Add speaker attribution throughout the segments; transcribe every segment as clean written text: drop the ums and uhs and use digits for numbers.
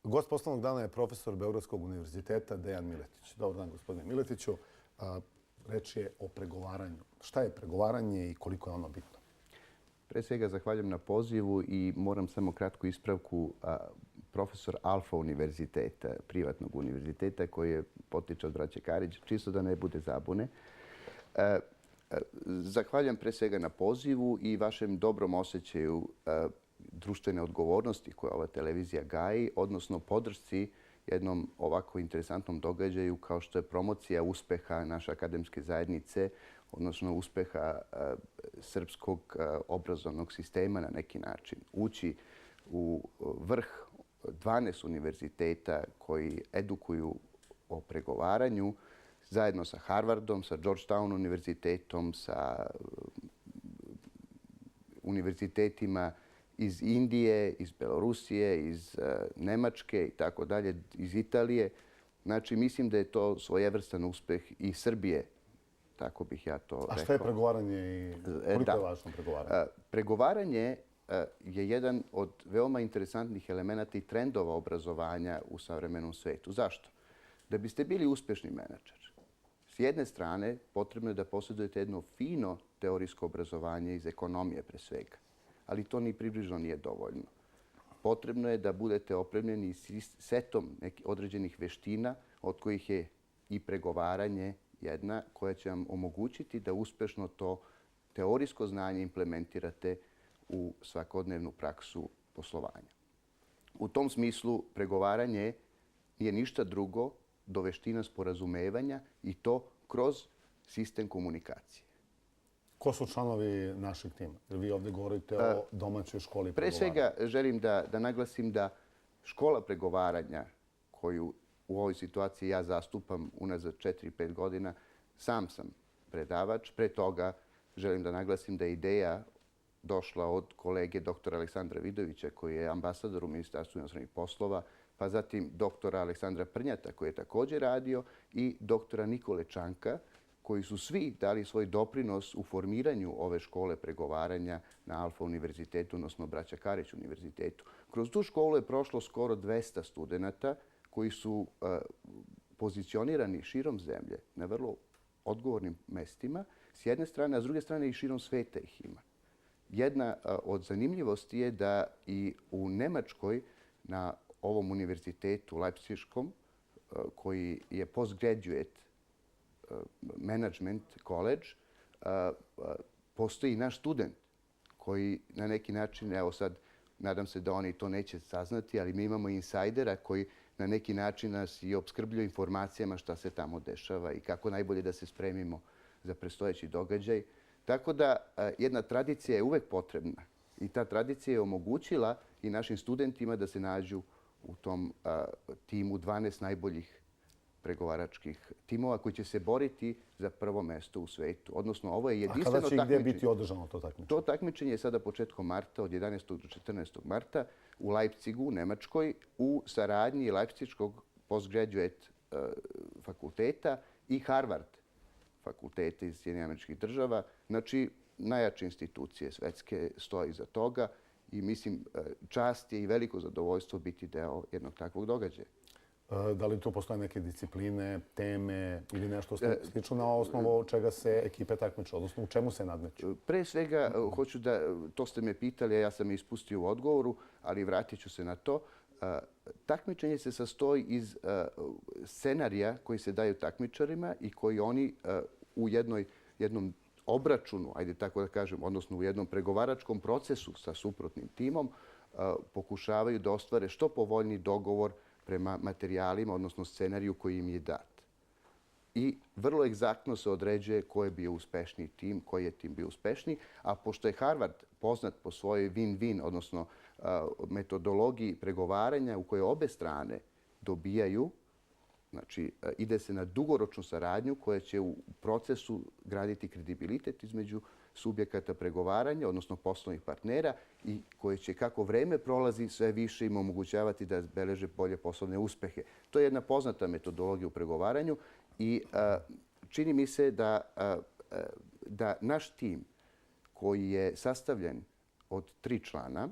Speaker 1: Gost poslovnog dana je profesor Beogradskog univerziteta Dejan Miletić. Dobar dan, gospodine Miletiću. Reč je o pregovaranju. Šta je pregovaranje i koliko je ono bitno?
Speaker 2: Pre svega zahvaljujem na pozivu i moram samo kratku ispravku. Profesor Alfa univerziteta, privatnog univerziteta koji potiče od braće Karić, čisto da ne bude zabune. Zahvaljujem pre svega na pozivu i vašem dobrom osjećaju društvene odgovornosti koje ova televizija gaji, odnosno podršci jednom ovako interesantnom događaju kao što je promocija uspeha naše akademske zajednice, odnosno uspeha srpskog obrazovnog sistema na neki način. Ući u vrh 12 univerziteta koji edukuju o pregovaranju, zajedno sa Harvardom, sa Georgetown univerzitetom, sa univerzitetima iz Indije, iz Belorusije, iz Nemačke i tako dalje, iz Italije. Znači, mislim da je to svojevrstan uspeh i Srbije, tako bih ja to rekao.
Speaker 1: A šta je pregovaranje i koliko je važno pregovaranje?
Speaker 2: Pregovaranje je jedan od veoma interesantnih elemenata i trendova obrazovanja u savremenom svetu. Zašto? Da biste bili uspešni menadžer, s jedne strane potrebno je da posjedujete jedno fino teorijsko obrazovanje iz ekonomije pre svega, ali to ni približno nije dovoljno. Potrebno je da budete opremljeni setom određenih veština, od kojih je i pregovaranje jedna koja će vam omogućiti da uspešno to teorijsko znanje implementirate u svakodnevnu praksu poslovanja. U tom smislu pregovaranje nije ništa drugo do veština sporazumevanja i to kroz sistem komunikacije.
Speaker 1: Ko su članovi našeg tima? Jer vi ovdje govorite o domaćoj školi pregovaranja.
Speaker 2: Pre svega želim da naglasim da škola pregovaranja koju u ovoj situaciji ja zastupam unazad 4-5 godina, sam sam predavač. Pre toga želim da naglasim da je ideja došla od kolege doktora Aleksandra Vidovića, koji je ambasador u Ministarstvu inostranih poslova, pa zatim doktora Aleksandra Prnjata, koji je također radio, i doktora Nikole Čanka, koji su svi dali svoj doprinos u formiranju ove škole pregovaranja na Alfa univerzitetu, odnosno braća Karić univerzitetu. Kroz tu školu je prošlo skoro 200 studenta koji su pozicionirani širom zemlje na vrlo odgovornim mestima, s jedne strane, a s druge strane i širom sveta ih ima. Jedna od zanimljivosti je da i u Nemačkoj na ovom univerzitetu Leipziškom, koji je postgraduate management college, postoji naš student koji na neki način, evo sad, nadam se da oni to neće saznati, ali mi imamo insajdera koji na neki način nas i opskrbljuje informacijama šta se tamo dešava i kako najbolje da se spremimo za predstojeći događaj. Tako da jedna tradicija je uvek potrebna i ta tradicija je omogućila i našim studentima da se nađu u tom timu 12 najboljih pregovaračkih timova koji će se boriti za prvo mesto u svetu. Odnosno, ovo je jedinstveno takmičenje.
Speaker 1: A kada će gdje biti održano to takmičenje?
Speaker 2: To takmičenje je sada početkom marta, od 11. do 14. marta, u Leipzigu, u Nemačkoj, u saradnji Leipziškog postgraduate fakulteta i Harvard fakulteta iz Sjedinjenih Američkih Država. Znači, najjače institucije svetske stoje iza toga i mislim, čast je i veliko zadovoljstvo biti deo jednog takvog događaja.
Speaker 1: Da li tu postoje neke discipline, teme ili nešto slično na osnovu čega se ekipe takmiče, odnosno u čemu se nadmeću?
Speaker 2: Pre svega, hoću da, to ste me pitali, a ja sam ispustio u odgovoru, ali vratit ću se na to. Takmičenje se sastoji iz scenarija koji se daju takmičarima i koji oni u jednom obračunu, ajde tako da kažem, odnosno u jednom pregovaračkom procesu sa suprotnim timom, pokušavaju da ostvare što povoljniji dogovor prema materijalima, odnosno scenariju koji im je dat. I vrlo egzaktno se određuje ko je bio uspešniji tim, koji je tim bio uspešniji, a pošto je Harvard poznat po svojoj win-win, odnosno metodologiji pregovaranja u kojoj obe strane dobijaju, znači ide se na dugoročnu saradnju koja će u procesu graditi kredibilitet između subjekata pregovaranja, odnosno poslovnih partnera i koje će, kako vreme prolazi, sve više im omogućavati da beleže bolje poslovne uspehe. To je jedna poznata metodologija u pregovaranju i čini mi se da naš tim koji je sastavljen od 3 člana,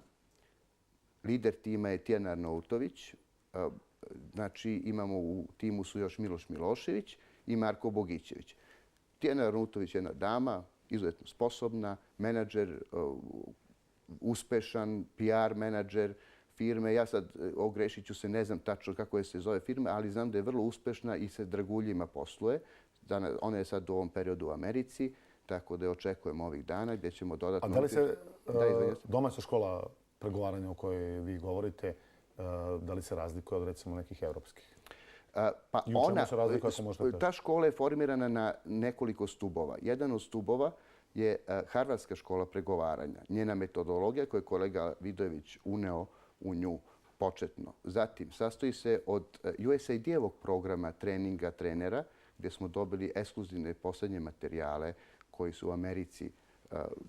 Speaker 2: lider tima je Tijan Arnautović, Znači, imamo u timu su još Miloš Milošević i Marko Bogićević. Tijana Arnautović je jedna dama, izuzetno sposobna, menadžer, uspešan, PR menadžer firme. Ja sad ogrešit ću se, ne znam tačno kako je se zove firma, ali znam da je vrlo uspešna i sa draguljima posluje. Ona je sad u ovom periodu u Americi, tako da je očekujemo ovih dana gdje ćemo dodatno...
Speaker 1: A da li se domaća škola pregovaranja o kojoj vi govorite, da li se razlikuje od recimo nekih evropskih?
Speaker 2: Pa ta škola je formirana na nekoliko stubova. Jedan od stubova je Harvardska škola pregovaranja. Njena metodologija koju je kolega Vidojević uneo u nju početno. Zatim, sastoji se od USAID-evog programa treninga trenera, gdje smo dobili ekskluzivne poslednje materijale koji se u Americi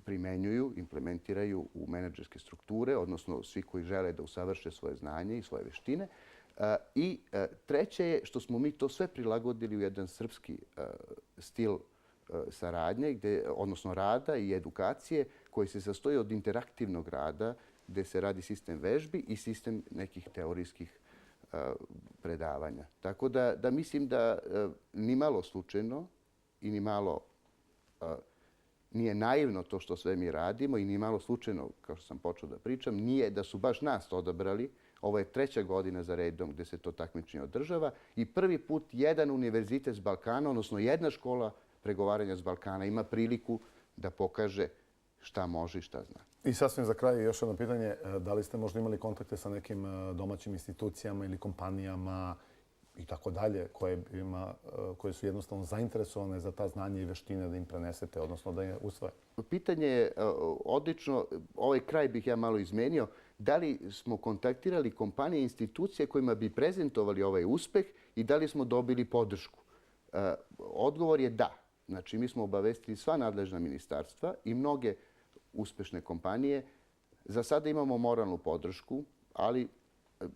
Speaker 2: primenjuju, implementiraju u menadžerske strukture, odnosno svi koji žele da usavrše svoje znanje i svoje veštine. I treće je što smo mi to sve prilagodili u jedan srpski stil saradnje, odnosno rada i edukacije koji se sastoji od interaktivnog rada gdje se radi sistem vežbi i sistem nekih teorijskih predavanja. Tako da mislim da ni malo slučajno i ni malo nije naivno to što sve mi radimo i ni malo slučajno, kao što sam počeo da pričam, nije da su baš nas odabrali. Ovo je 3. godina za redom gdje se to takmičenje održava i prvi put jedan univerzitet s Balkana, odnosno jedna škola pregovaranja s Balkana ima priliku da pokaže šta može i šta zna.
Speaker 1: I sasvim za kraj još jedno pitanje. Da li ste možda imali kontakte sa nekim domaćim institucijama ili kompanijama i tako dalje koje su jednostavno zainteresovane za ta znanja i veštine da im prenesete, odnosno da je usvoje?
Speaker 2: Pitanje je odlično. Ovaj kraj bih ja malo izmenio. Da li smo kontaktirali kompanije i institucije kojima bi prezentovali ovaj uspeh i da li smo dobili podršku? Odgovor je da. Znači, mi smo obavestili sva nadležna ministarstva i mnoge uspešne kompanije. Za sada imamo moralnu podršku, ali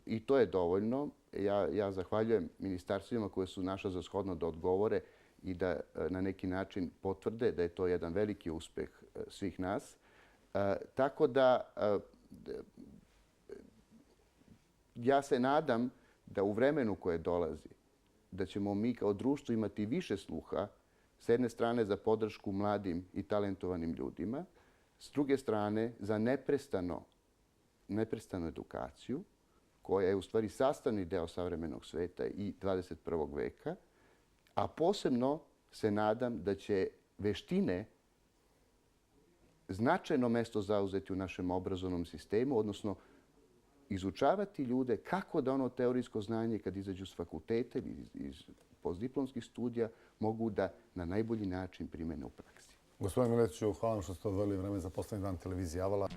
Speaker 2: i to je dovoljno. Ja zahvaljujem ministarstvima koje su našla za shodno da odgovore i da na neki način potvrde da je to jedan veliki uspeh svih nas. Tako da ja se nadam da u vremenu koje dolazi da ćemo mi kao društvo imati više sluha s jedne strane za podršku mladim i talentovanim ljudima, s druge strane za neprestanu edukaciju koja je u stvari sastavni deo savremenog sveta i 21. veka, a posebno se nadam da će veštine značajno mesto zauzeti u našem obrazovnom sistemu, odnosno izučavati ljude kako da ono teorijsko znanje kad izađu s fakulteta ili iz postdiplomskih studija mogu da na najbolji način primene u praksi.
Speaker 1: Gospodine Miletiću, hvala vam što ste odvojili vreme za poslednji dan televizije Avala.